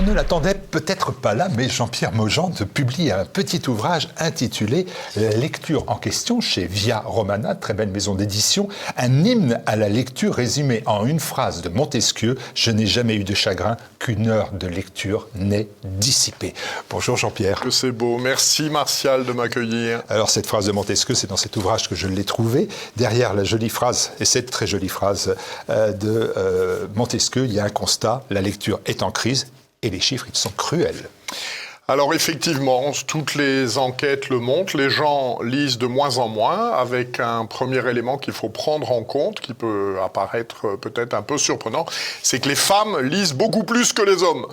ne l'attendait peut-être pas là, mais Jean-Pierre Maugendre publie un petit ouvrage intitulé « La lecture en question » chez Via Romana, très belle maison d'édition, un hymne à la lecture résumé en une phrase de Montesquieu « Je n'ai jamais eu de chagrin qu'une heure de lecture n'ait dissipé ». Bonjour Jean-Pierre. C'est beau, merci Martial de m'accueillir. Alors cette phrase de Montesquieu, c'est dans cet ouvrage que je l'ai trouvée. Derrière la jolie phrase, et cette très jolie phrase de Montesquieu, il y a un constat, la lecture est en crise et les chiffres, ils sont cruels. Alors effectivement, toutes les enquêtes le montrent, les gens lisent de moins en moins, avec un premier élément qu'il faut prendre en compte, qui peut apparaître peut-être un peu surprenant, c'est que les femmes lisent beaucoup plus que les hommes.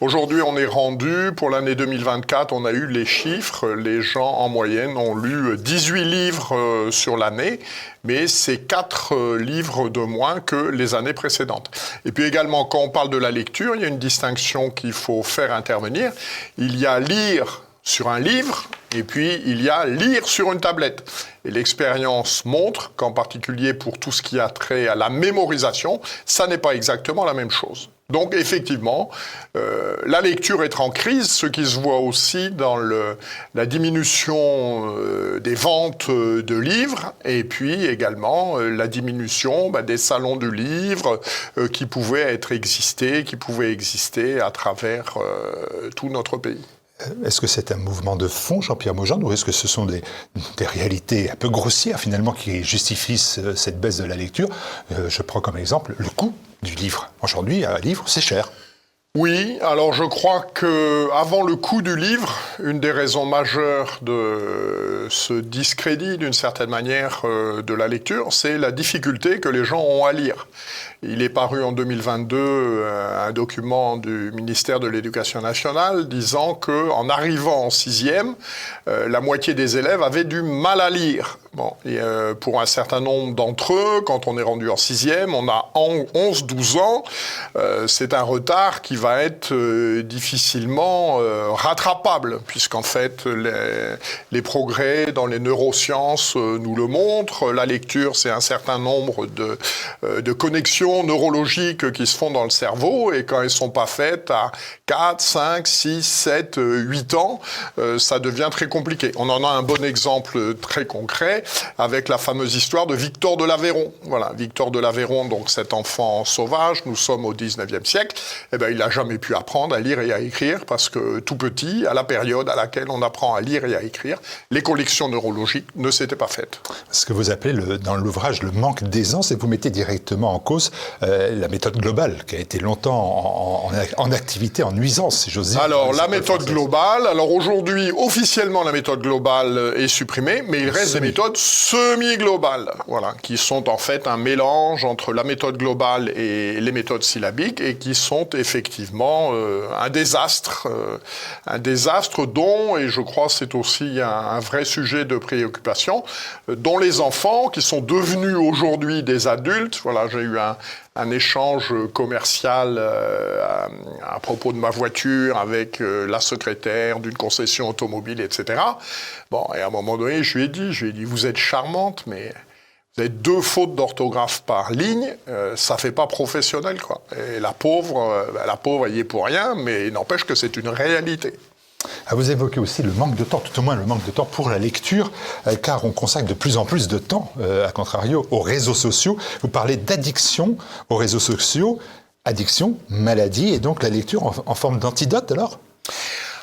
Aujourd'hui, on est rendu, pour l'année 2024, on a eu les chiffres, les gens en moyenne ont lu 18 livres sur l'année, mais c'est 4 livres de moins que les années précédentes. Et puis également, quand on parle de la lecture, il y a une distinction qu'il faut faire intervenir. Il y a lire sur un livre, et puis il y a lire sur une tablette. Et l'expérience montre qu'en particulier pour tout ce qui a trait à la mémorisation, ça n'est pas exactement la même chose. Donc effectivement, la lecture est en crise, ce qui se voit aussi dans la diminution des ventes de livres, et puis également la diminution des salons du livre qui pouvaient exister à travers tout notre pays. Est-ce que c'est un mouvement de fond, Jean-Pierre Maugendre, ou est-ce que ce sont des réalités un peu grossières, finalement, qui justifient cette baisse de la lecture ? Je prends comme exemple le coût du livre. Aujourd'hui, un livre, c'est cher. Oui, alors je crois que avant le coût du livre, une des raisons majeures de ce discrédit, d'une certaine manière, de la lecture, c'est la difficulté que les gens ont à lire. Il est paru en 2022 un document du ministère de l'Éducation nationale disant qu'en arrivant en 6e, la moitié des élèves avaient du mal à lire. Bon, et pour un certain nombre d'entre eux, quand on est rendu en 6e, on a 11-12 ans, c'est un retard qui va être difficilement rattrapable, puisqu'en fait, les progrès dans les neurosciences nous le montrent. La lecture, c'est un certain nombre de connexions neurologiques qui se font dans le cerveau, et quand elles ne sont pas faites à 4, 5, 6, 7, 8 ans, ça devient très compliqué. On en a un bon exemple très concret avec la fameuse histoire de Victor de l'Aveyron. Voilà, Victor de l'Aveyron, donc cet enfant sauvage, nous sommes au 19e siècle, eh ben, il n'a jamais pu apprendre à lire et à écrire parce que tout petit, à la période à laquelle on apprend à lire et à écrire, les collections neurologiques ne s'étaient pas faites. Ce que vous appelez dans l'ouvrage le manque d'aisance, et vous mettez directement en cause la méthode globale qui a été longtemps en activité, en nuisance, si j'ose dire. Alors, la méthode globale, aujourd'hui, officiellement, la méthode globale est supprimée, mais il reste des méthodes semi-globales, voilà, qui sont en fait un mélange entre la méthode globale et les méthodes syllabiques, et qui sont effectivement un désastre dont, et je crois c'est aussi un vrai sujet de préoccupation, dont les enfants, qui sont devenus aujourd'hui des adultes, voilà, j'ai eu un échange commercial à propos de ma voiture avec la secrétaire d'une concession automobile, etc. Bon, et à un moment donné, je lui ai dit, vous êtes charmante, mais vous avez 2 fautes d'orthographe par ligne, ça fait pas professionnel, quoi. Et la pauvre, elle y est pour rien, mais il n'empêche que c'est une réalité. Vous évoquez aussi le manque de temps, tout au moins le manque de temps pour la lecture, car on consacre de plus en plus de temps, à contrario, aux réseaux sociaux. Vous parlez d'addiction aux réseaux sociaux, addiction, maladie, et donc la lecture en forme d'antidote, alors ?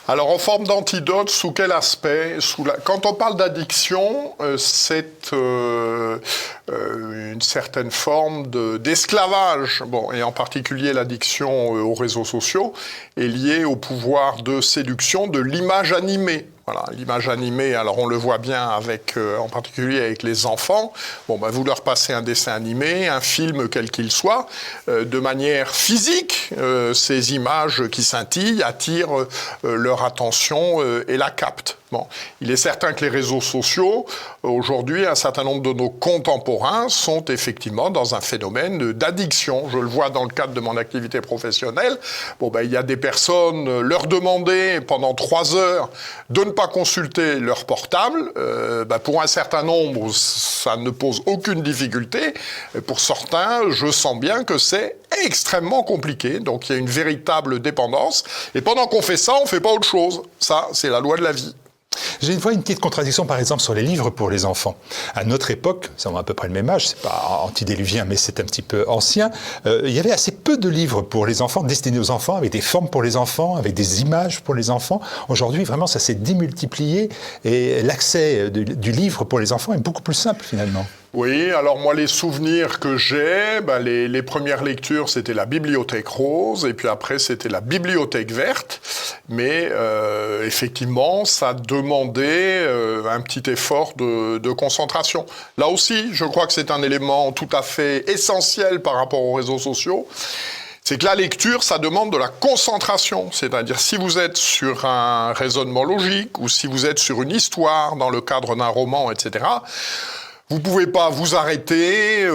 Alors, en forme d'antidote, sous quel aspect ? Quand on parle d'addiction, c'est une certaine forme d'esclavage. Bon, et en particulier, l'addiction aux réseaux sociaux est liée au pouvoir de séduction de l'image animée. Voilà, l'image animée, alors on le voit bien en particulier avec les enfants. Bon, vous leur passez un dessin animé, un film quel qu'il soit, de manière physique, ces images qui scintillent attirent leur attention et la captent. Bon, il est certain que les réseaux sociaux, aujourd'hui, un certain nombre de nos contemporains sont effectivement dans un phénomène d'addiction. Je le vois dans le cadre de mon activité professionnelle. Bon, il y a des personnes, leur demander pendant 3 heures de ne pas consulter leur portable, pour un certain nombre, ça ne pose aucune difficulté. Et pour certains, je sens bien que c'est extrêmement compliqué. Donc il y a une véritable dépendance. Et pendant qu'on fait ça, on ne fait pas autre chose. Ça, c'est la loi de la vie. J'ai une fois une petite contradiction, par exemple, sur les livres pour les enfants. À notre époque, ça a à peu près le même âge, c'est pas antédiluvien, mais c'est un petit peu ancien, il y avait assez peu de livres pour les enfants, destinés aux enfants, avec des formes pour les enfants, avec des images pour les enfants. Aujourd'hui, vraiment, ça s'est démultiplié et l'accès du livre pour les enfants est beaucoup plus simple, finalement. Oui, alors moi les souvenirs que j'ai, les premières lectures c'était la bibliothèque rose et puis après c'était la bibliothèque verte, mais effectivement ça demandait un petit effort de concentration. Là aussi, je crois que c'est un élément tout à fait essentiel par rapport aux réseaux sociaux. C'est que la lecture, ça demande de la concentration. C'est-à-dire, si vous êtes sur un raisonnement logique ou si vous êtes sur une histoire dans le cadre d'un roman, etc., vous pouvez pas vous arrêter,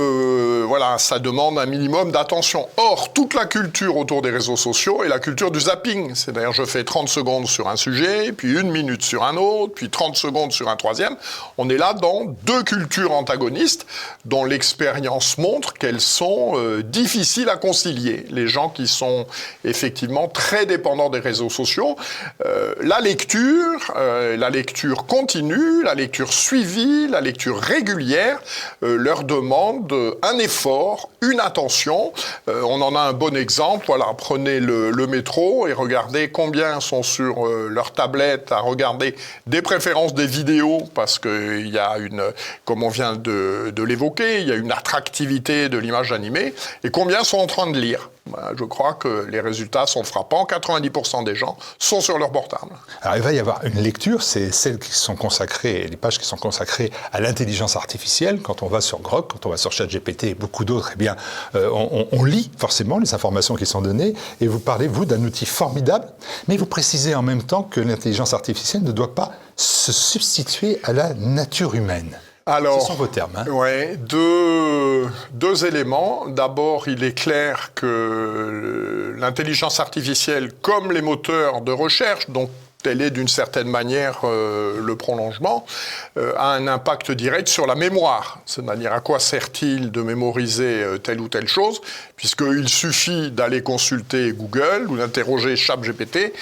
ça demande un minimum d'attention. Or, toute la culture autour des réseaux sociaux est la culture du zapping. C'est-à-dire, je fais 30 secondes sur un sujet, puis 1 minute sur un autre, puis 30 secondes sur un troisième. On est là dans 2 cultures antagonistes dont l'expérience montre qu'elles sont difficiles à concilier. Les gens qui sont effectivement très dépendants des réseaux sociaux, la lecture continue, la lecture suivie, la lecture régulière, leur demande un effort, une attention. On en a un bon exemple. Voilà, prenez le métro et regardez combien sont sur leur tablette à regarder des préférences des vidéos, parce qu'il y a comme on vient de l'évoquer, il y a une attractivité de l'image animée, et combien sont en train de lire. Je crois que les résultats sont frappants. 90% des gens sont sur leur portable. Alors, il va y avoir une lecture, c'est celles qui sont consacrées, les pages qui sont consacrées à l'intelligence artificielle. Quand on va sur Grok, quand on va sur ChatGPT et beaucoup d'autres, eh bien, on lit forcément les informations qui sont données. Et vous parlez, vous, d'un outil formidable, mais vous précisez en même temps que l'intelligence artificielle ne doit pas se substituer à la nature humaine. Alors, ce sont vos termes. Hein. Ouais, deux éléments. D'abord, il est clair que l'intelligence artificielle, comme les moteurs de recherche, donc tel est d'une certaine manière le prolongement, a un impact direct sur la mémoire. C'est-à-dire à quoi sert-il de mémoriser telle ou telle chose, puisqu'il suffit d'aller consulter Google ou d'interroger ChatGPT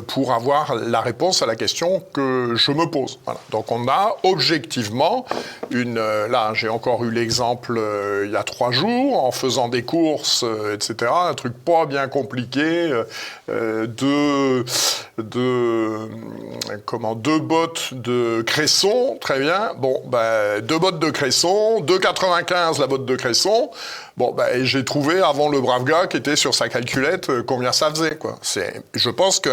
pour avoir la réponse à la question que je me pose. Voilà. Donc on a objectivement là j'ai encore eu l'exemple il y a 3 jours, en faisant des courses, etc., un truc pas bien compliqué, 2 bottes de Cresson, très bien. Bon, 2 bottes de Cresson, 2,95 la botte de Cresson. Bon, j'ai trouvé avant le brave gars qui était sur sa calculette combien ça faisait, quoi. Je pense que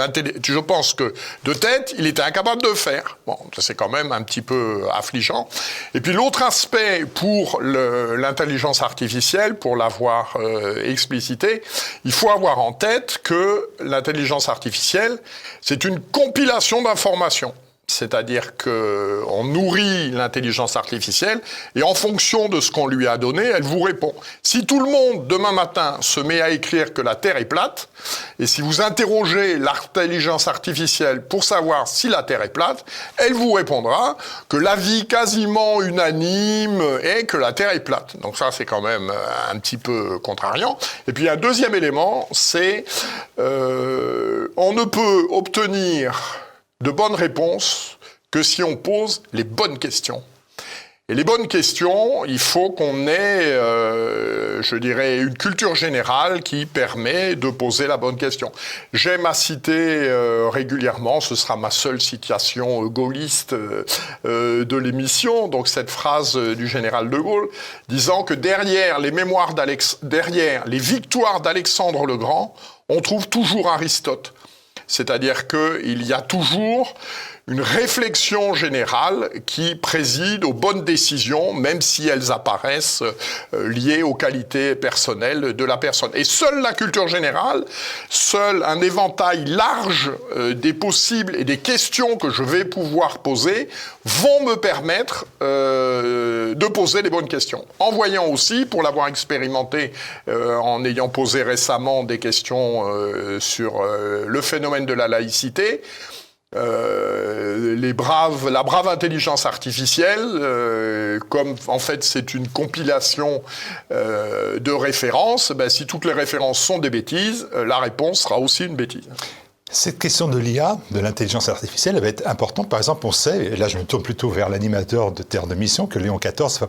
de tête, il était incapable de le faire. Bon, c'est quand même un petit peu affligeant. Et puis l'autre aspect pour l'intelligence artificielle, pour l'avoir explicité, il faut avoir en tête que l'intelligence artificielle, c'est une compilation d'informations. C'est-à-dire qu'on nourrit l'intelligence artificielle et en fonction de ce qu'on lui a donné, elle vous répond. Si tout le monde, demain matin, se met à écrire que la Terre est plate, et si vous interrogez l'intelligence artificielle pour savoir si la Terre est plate, elle vous répondra que l'avis quasiment unanime est que la Terre est plate. Donc ça, c'est quand même un petit peu contrariant. Et puis un deuxième élément, c'est on ne peut obtenir de bonnes réponses que si on pose les bonnes questions. Et les bonnes questions, il faut qu'on ait, je dirais, une culture générale qui permet de poser la bonne question. J'aime à citer régulièrement, ce sera ma seule citation gaulliste de l'émission, donc cette phrase du général de Gaulle, disant que derrière les victoires d'Alexandre le Grand, on trouve toujours Aristote. C'est-à-dire qu'il y a toujours une réflexion générale qui préside aux bonnes décisions, même si elles apparaissent liées aux qualités personnelles de la personne. Et seule la culture générale, seul un éventail large des possibles et des questions que je vais pouvoir poser vont me permettre de poser les bonnes questions. En voyant aussi, pour l'avoir expérimenté en ayant posé récemment des questions sur le phénomène de la laïcité, la brave intelligence artificielle, comme en fait c'est une compilation de références, ben, si toutes les références sont des bêtises, la réponse sera aussi une bêtise. Cette question de l'IA, de l'intelligence artificielle, elle va être importante. Par exemple, on sait, et là je me tourne plutôt vers l'animateur de Terre de Mission, que Léon XIV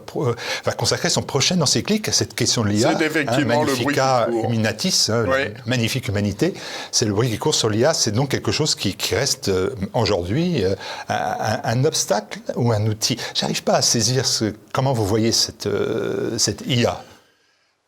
va consacrer son prochain encyclique à cette question de l'IA. C'est effectivement le bruit qui court. Humanatis, Oui. magnifique humanité. C'est le bruit qui court sur l'IA. C'est donc quelque chose qui reste aujourd'hui un obstacle ou un outil. J'arrive pas à saisir comment vous voyez cette IA.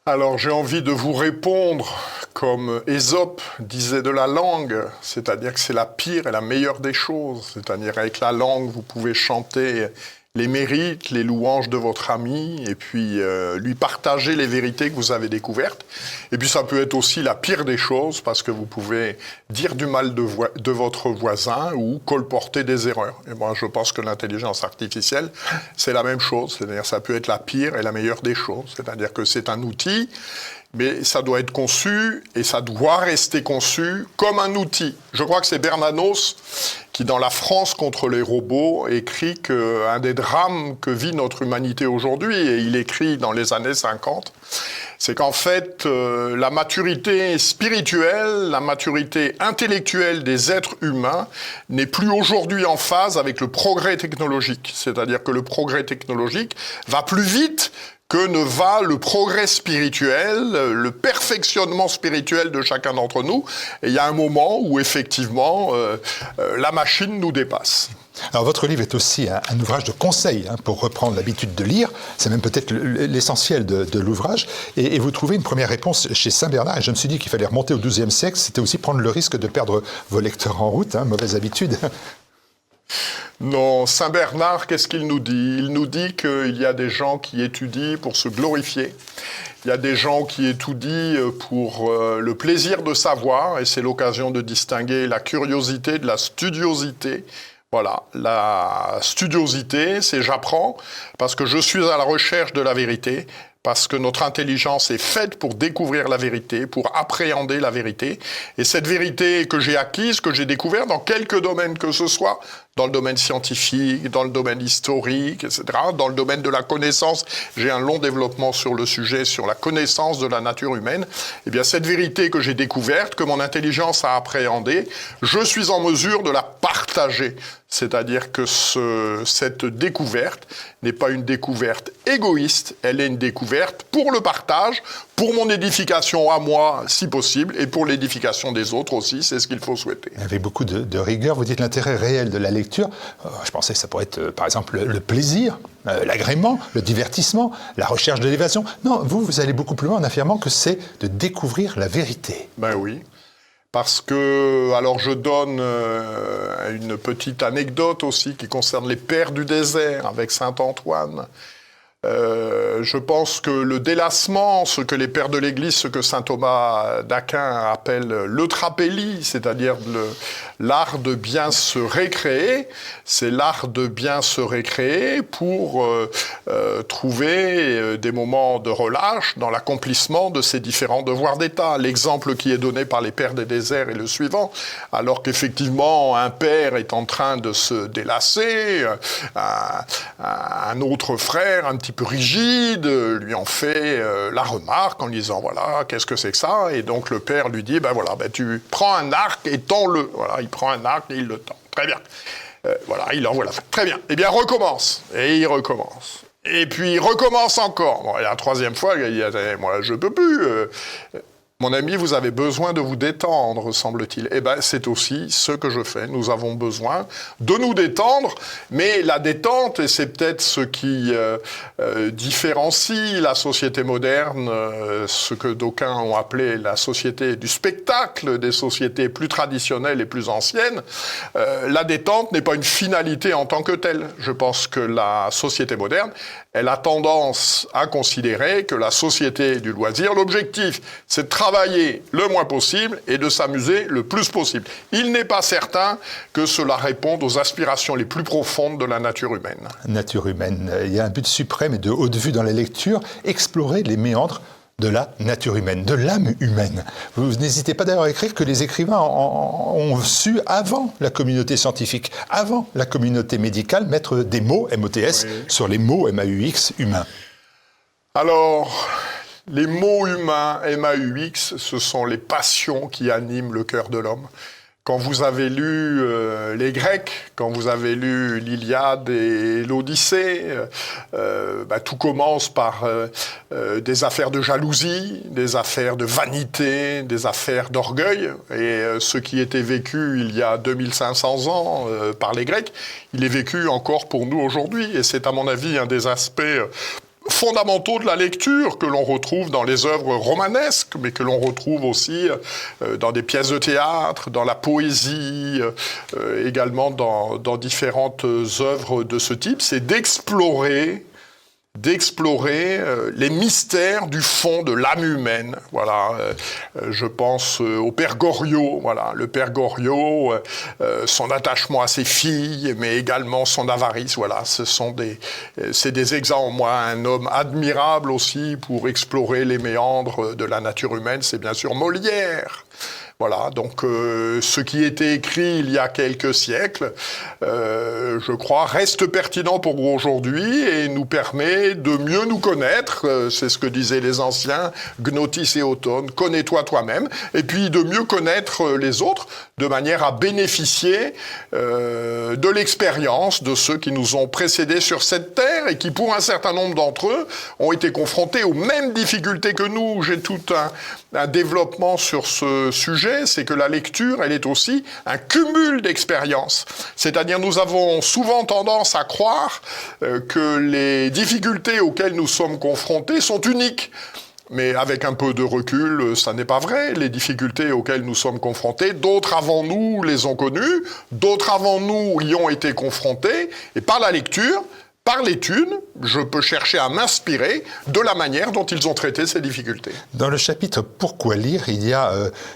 Alors j'ai envie de vous répondre comme Ésope disait de la langue, c'est-à-dire que c'est la pire et la meilleure des choses. C'est-à-dire avec la langue, vous pouvez chanter les mérites, les louanges de votre ami, et puis lui partager les vérités que vous avez découvertes. Et puis ça peut être aussi la pire des choses, parce que vous pouvez dire du mal de votre voisin ou colporter des erreurs. Et moi, je pense que l'intelligence artificielle, c'est la même chose. C'est-à-dire ça peut être la pire et la meilleure des choses. C'est-à-dire que c'est un outil, mais ça doit être conçu, et ça doit rester conçu comme un outil. Je crois que c'est Bernanos qui, dans La France contre les robots, écrit qu'un des drames que vit notre humanité aujourd'hui, et il écrit dans les années 50, c'est qu'en fait, la maturité spirituelle, la maturité intellectuelle des êtres humains n'est plus aujourd'hui en phase avec le progrès technologique. C'est-à-dire que le progrès technologique va plus vite que ne va le progrès spirituel, le perfectionnement spirituel de chacun d'entre nous. Et il y a un moment où, effectivement, la machine nous dépasse. Alors votre livre est aussi un ouvrage de conseil pour reprendre l'habitude de lire. C'est même peut-être l'essentiel de l'ouvrage. Et vous trouvez une première réponse chez Saint-Bernard. Et je me suis dit qu'il fallait remonter au XIIe siècle. C'était aussi prendre le risque de perdre vos lecteurs en route. Mauvaise habitude. Non, Saint-Bernard, qu'est-ce qu'il nous dit? Il nous dit qu'il y a des gens qui étudient pour se glorifier. Il y a des gens qui étudient pour le plaisir de savoir, et c'est l'occasion de distinguer la curiosité de la studiosité. Voilà, la studiosité, c'est j'apprends parce que je suis à la recherche de la vérité, parce que notre intelligence est faite pour découvrir la vérité, pour appréhender la vérité. Et cette vérité que j'ai acquise, que j'ai découverte dans quelque domaine que ce soit, dans le domaine scientifique, dans le domaine historique, etc., dans le domaine de la connaissance, j'ai un long développement sur le sujet, sur la connaissance de la nature humaine. Eh bien, cette vérité que j'ai découverte, que mon intelligence a appréhendée, je suis en mesure de la partager. C'est-à-dire que cette découverte n'est pas une découverte égoïste, elle est une découverte pour le partage, pour mon édification à moi, si possible, et pour l'édification des autres aussi, c'est ce qu'il faut souhaiter. Avec beaucoup de rigueur, vous dites l'intérêt réel de la lecture. Je pensais que ça pourrait être, par exemple, le plaisir, l'agrément, le divertissement, la recherche de l'évasion. Non, vous allez beaucoup plus loin en affirmant que c'est de découvrir la vérité. Ben oui. Parce que, alors je donne une petite anecdote aussi qui concerne les pères du désert avec saint Antoine. Je pense que le délassement, ce que les pères de l'Église, ce que saint Thomas d'Aquin appelle l'eutrapélie, c'est-à-dire l'art de bien se récréer, c'est l'art de bien se récréer pour trouver des moments de relâche dans l'accomplissement de ces différents devoirs d'État. L'exemple qui est donné par les pères des déserts est le suivant. Alors qu'effectivement, un père est en train de se délasser, un autre frère, un petit peu rigide, lui en fait la remarque en lui disant voilà, qu'est-ce que c'est que ça? Et donc le père lui dit tu prends un arc et tends-le. Voilà, il prend un arc et il le tend. Très bien. Voilà, il envoie la fin. Très bien. Eh bien, recommence. Et il recommence. Et puis il recommence encore. Bon, et la troisième fois, il dit moi je peux plus. Mon ami, vous avez besoin de vous détendre, semble-t-il. Eh bien, c'est aussi ce que je fais. Nous avons besoin de nous détendre, mais la détente, et c'est peut-être ce qui différencie la société moderne, ce que d'aucuns ont appelé la société du spectacle, des sociétés plus traditionnelles et plus anciennes, la détente n'est pas une finalité en tant que telle. Je pense que la société moderne, elle a tendance à considérer que la société du loisir, l'objectif, c'est de travailler le moins possible et de s'amuser le plus possible. Il n'est pas certain que cela réponde aux aspirations les plus profondes de la nature humaine. Nature humaine. Il y a un but suprême et de haute vue dans la lecture, explorer les méandres de la nature humaine, de l'âme humaine. Vous n'hésitez pas d'ailleurs à écrire que les écrivains ont su, avant la communauté scientifique, avant la communauté médicale, mettre des mots, M-O-T-S, sur les mots M-A-U-X, humains. Alors, les mots humains, M-A-U-X, ce sont les passions qui animent le cœur de l'homme. Quand vous avez lu les Grecs, quand vous avez lu l'Iliade et l'Odyssée, tout commence par des affaires de jalousie, des affaires de vanité, des affaires d'orgueil. Et ce qui était vécu il y a 2500 ans par les Grecs, il est vécu encore pour nous aujourd'hui. Et c'est à mon avis un des aspects fondamentaux de la lecture que l'on retrouve dans les œuvres romanesques, mais que l'on retrouve aussi dans des pièces de théâtre, dans la poésie, également dans différentes œuvres de ce type, c'est d'explorer les mystères du fond de l'âme humaine. Voilà, je pense au père Goriot. Voilà, le père Goriot, son attachement à ses filles, mais également son avarice. Voilà, c'est des exemples. Moi, un homme admirable aussi pour explorer les méandres de la nature humaine, c'est bien sûr Molière. Voilà, donc ce qui était écrit il y a quelques siècles, je crois, reste pertinent pour aujourd'hui et nous permet de mieux nous connaître, c'est ce que disaient les anciens, Gnotis et Auton, connais-toi toi-même, et puis de mieux connaître les autres, de manière à bénéficier de l'expérience de ceux qui nous ont précédés sur cette terre et qui, pour un certain nombre d'entre eux, ont été confrontés aux mêmes difficultés que nous. J'ai tout un développement sur ce sujet, c'est que la lecture, elle est aussi un cumul d'expériences. C'est-à-dire, nous avons souvent tendance à croire que les difficultés auxquelles nous sommes confrontés sont uniques. Mais avec un peu de recul, ça n'est pas vrai. Les difficultés auxquelles nous sommes confrontés, d'autres avant nous les ont connues, d'autres avant nous y ont été confrontés, et par la lecture, par l'étude, je peux chercher à m'inspirer de la manière dont ils ont traité ces difficultés. Dans le chapitre « Pourquoi lire ?», il y a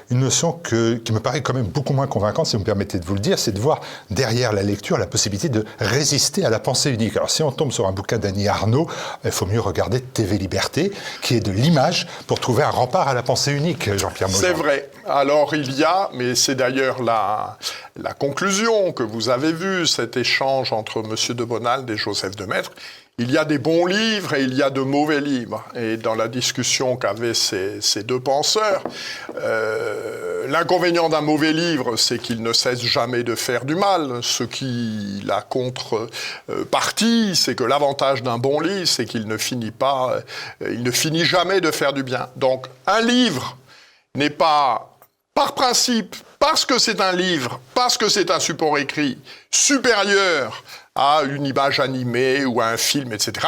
une notion qui me paraît quand même beaucoup moins convaincante, si vous me permettez de vous le dire, c'est de voir derrière la lecture la possibilité de résister à la pensée unique. Alors si on tombe sur un bouquin d'Annie Arnaud, il faut mieux regarder TV Liberté, qui est de l'image, pour trouver un rempart à la pensée unique, Jean-Pierre Mogeant. C'est vrai. Alors il y a, mais c'est d'ailleurs la conclusion que vous avez vue, cet échange entre M. de Bonald et Joseph de Maistre, il y a des bons livres et il y a de mauvais livres. Et dans la discussion qu'avaient ces deux penseurs, l'inconvénient d'un mauvais livre, c'est qu'il ne cesse jamais de faire du mal. Ce qui la contrepartie, c'est que l'avantage d'un bon livre, c'est qu'il ne finit jamais de faire du bien. Donc un livre n'est pas, par principe, parce que c'est un livre, parce que c'est un support écrit, supérieur à une image animée ou à un film, etc.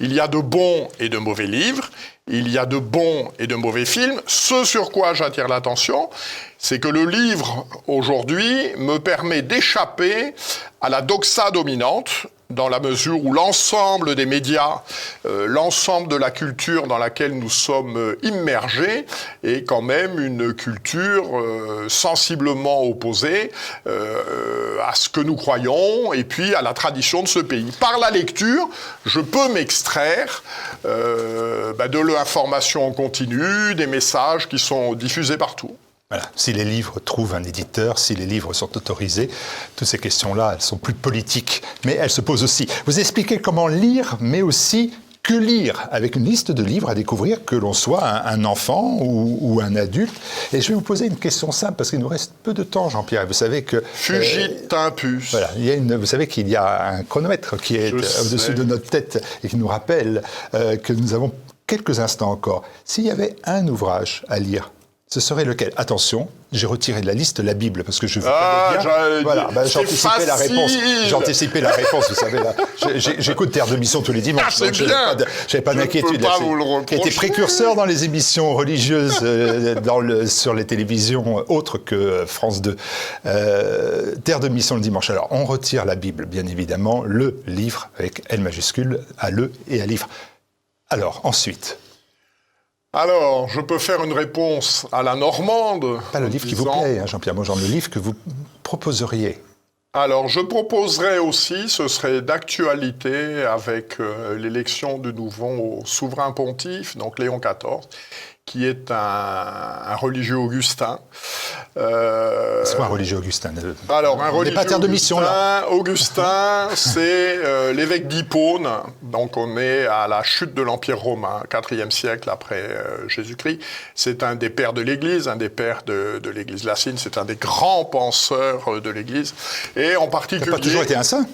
Il y a de bons et de mauvais livres, il y a de bons et de mauvais films. Ce sur quoi j'attire l'attention, c'est que le livre, aujourd'hui, me permet d'échapper à la doxa dominante, dans la mesure où l'ensemble des médias, l'ensemble de la culture dans laquelle nous sommes immergés est quand même une culture sensiblement opposée à ce que nous croyons et puis à la tradition de ce pays. Par la lecture, je peux m'extraire de l'information continue, des messages qui sont diffusés partout. Voilà. Si les livres trouvent un éditeur, si les livres sont autorisés, toutes ces questions-là, elles sont plus politiques, mais elles se posent aussi. Vous expliquez comment lire, mais aussi que lire, avec une liste de livres à découvrir, que l'on soit un enfant ou un adulte. Et je vais vous poser une question simple, parce qu'il nous reste peu de temps, Jean-Pierre. Vous savez que... Fugit impus. Voilà, vous savez qu'il y a un chronomètre qui est au-dessus de notre tête et qui nous rappelle que nous avons quelques instants encore. S'il y avait un ouvrage à lire, ce serait lequel? Attention, j'ai retiré de la liste la Bible, parce que je veux pas bien. Voilà, j'anticipais la réponse. J'anticipais la réponse, vous savez. J'écoute Terre de Mission tous les dimanches, donc j'avais pas d'inquiétude. Qui était précurseur dans les émissions religieuses sur les télévisions autres que France 2. Terre de Mission le dimanche. Alors, on retire la Bible, bien évidemment, le livre, avec L majuscule, à le et à livre. Alors, ensuite... Alors, je peux faire une réponse à la normande. Pas le livre qui vous plaît, Jean-Pierre Mogeant, le livre que vous proposeriez. Alors, je proposerais aussi, ce serait d'actualité avec l'élection du nouveau souverain pontife, donc Léon XIV, qui est un religieux augustin. C'est quoi un religieux augustin? Alors, un religieux pas terre de mission, là. Augustin, c'est l'évêque d'Hippone. Donc, on est à la chute de l'Empire romain, 4e siècle après Jésus-Christ. C'est un des pères de l'Église, un des pères de l'Église latine. C'est un des grands penseurs de l'Église. Et en particulier... Il n'a pas toujours été un saint?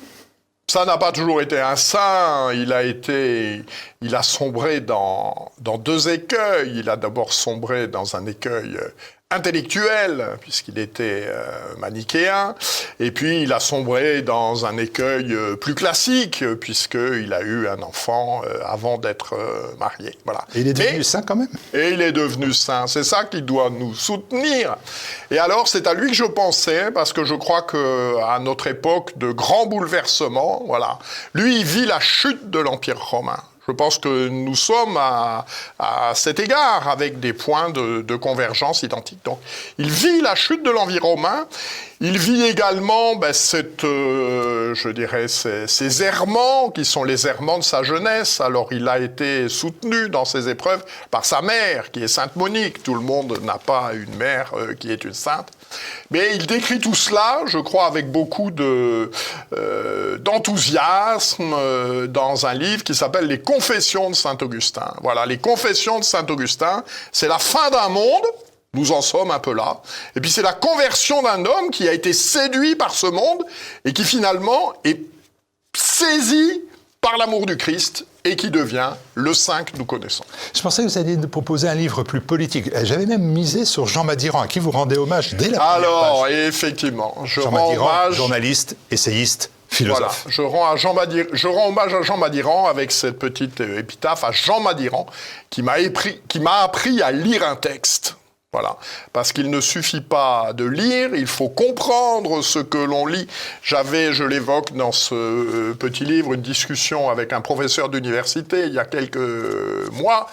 Ça n'a pas toujours été un saint, il a sombré dans deux écueils. Il a d'abord sombré dans un écueil intellectuel, puisqu'il était manichéen, et puis il a sombré dans un écueil plus classique, puisqu'il a eu un enfant avant d'être marié. Voilà. Et il est devenu saint quand même? Et il est devenu saint, c'est ça qui doit nous soutenir. Et alors c'est à lui que je pensais, parce que je crois qu'à notre époque de grands bouleversements, voilà, lui il vit la chute de l'Empire romain. Je pense que nous sommes à cet égard avec des points de convergence identiques. Donc, il vit la chute de l'Empire romain. Il vit également je dirais, ces errements qui sont les errements de sa jeunesse. Alors, il a été soutenu dans ses épreuves par sa mère, qui est Sainte Monique. Tout le monde n'a pas une mère qui est une sainte. Mais il décrit tout cela, je crois, avec beaucoup d'enthousiasme dans un livre qui s'appelle Les Confessions de Saint-Augustin. Voilà, les Confessions de Saint-Augustin, c'est la fin d'un monde. Nous en sommes un peu là. Et puis c'est la conversion d'un homme qui a été séduit par ce monde et qui finalement est saisi par l'amour du Christ et qui devient le saint que nous connaissons. Je pensais que vous alliez nous proposer un livre plus politique. J'avais même misé sur Jean Madiran, à qui vous rendez hommage dès la première page. Alors, effectivement, Jean Madiran, journaliste, essayiste, philosophe. Voilà, je rends hommage à Jean Madiran avec cette petite épitaphe à Jean Madiran qui m'a appris à lire un texte. Voilà, parce qu'il ne suffit pas de lire, il faut comprendre ce que l'on lit. Je l'évoque dans ce petit livre, une discussion avec un professeur d'université il y a quelques mois,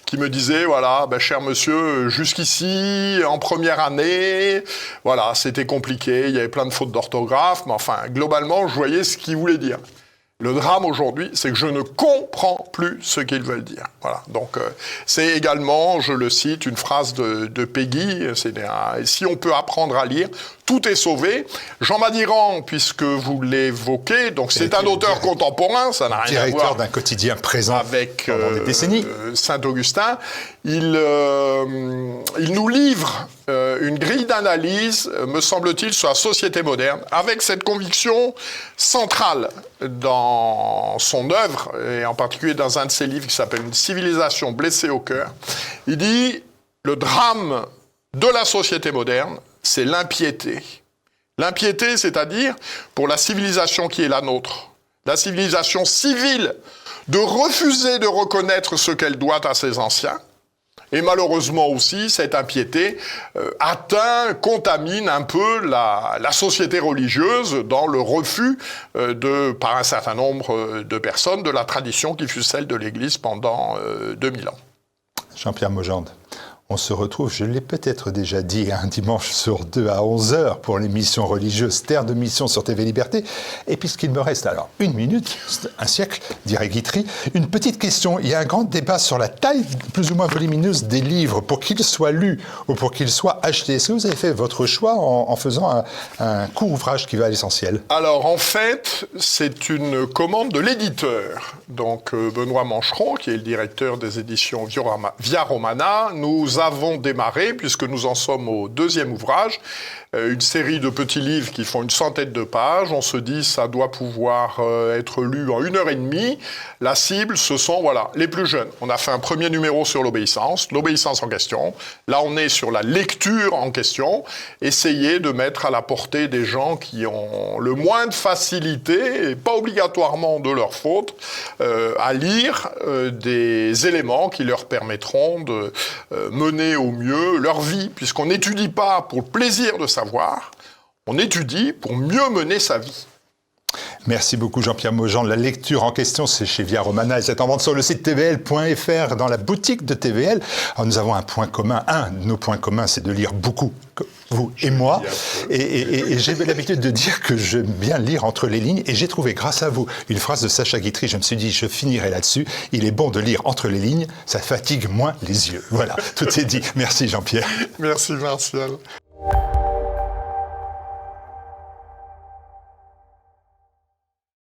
qui me disait, voilà, cher monsieur, jusqu'ici, en première année, voilà, c'était compliqué, il y avait plein de fautes d'orthographe, mais enfin, globalement, je voyais ce qu'il voulait dire. Le drame aujourd'hui, c'est que je ne comprends plus ce qu'ils veulent dire. Voilà. Donc, c'est également, je le cite, une phrase de Peggy. Si on peut apprendre à lire, tout est sauvé. Jean Madiran, puisque vous l'évoquez, donc c'est un auteur contemporain, ça n'a rien à voir. Directeur d'un quotidien présent avec pendant des décennies. Saint-Augustin. Il nous livre une grille d'analyse, me semble-t-il, sur la société moderne, avec cette conviction centrale dans son œuvre, et en particulier dans un de ses livres qui s'appelle « Une civilisation blessée au cœur ». Il dit « Le drame de la société moderne, c'est l'impiété. L'impiété, c'est-à-dire, pour la civilisation qui est la nôtre, la civilisation civile, de refuser de reconnaître ce qu'elle doit à ses anciens. Et malheureusement aussi, cette impiété contamine un peu la société religieuse dans le refus par un certain nombre de personnes de la tradition qui fut celle de l'Église pendant 2000 ans. Jean-Pierre Maugendre, on se retrouve, je l'ai peut-être déjà dit, un dimanche sur 2 à 11h pour l'émission religieuse Terre de Mission sur TV Liberté. Et puisqu'il me reste alors 1 minute, un siècle, dirait Guitry, une petite question. Il y a un grand débat sur la taille plus ou moins volumineuse des livres pour qu'ils soient lus ou pour qu'ils soient achetés. Est-ce que vous avez fait votre choix en faisant un court ouvrage qui va à l'essentiel? Alors en fait, c'est une commande de l'éditeur. Donc Benoît Mancheron, qui est le directeur des éditions Via Romana, nous avons démarré, puisque nous en sommes au 2e ouvrage, une série de petits livres qui font une centaine de pages. On se dit ça doit pouvoir être lu en 1h30. La cible, ce sont les plus jeunes. On a fait un premier numéro sur l'obéissance en question. Là, on est sur la lecture en question. Essayer de mettre à la portée des gens qui ont le moins de facilité, et pas obligatoirement de leur faute, à lire des éléments qui leur permettront de mener au mieux leur vie, puisqu'on n'étudie pas pour le plaisir de savoir, on étudie pour mieux mener sa vie. Merci beaucoup Jean-Pierre Maujean. La lecture en question, c'est chez Via Romana et c'est en vente sur le site tvl.fr dans la boutique de TVL. Alors, nous avons un point commun. Un de nos points communs, c'est de lire beaucoup, vous et moi. Et j'ai l'habitude de dire que j'aime bien lire entre les lignes. Et j'ai trouvé, grâce à vous, une phrase de Sacha Guitry. Je me suis dit, je finirai là-dessus. Il est bon de lire entre les lignes, ça fatigue moins les yeux. Voilà, tout est dit. Merci Jean-Pierre. Merci Martial.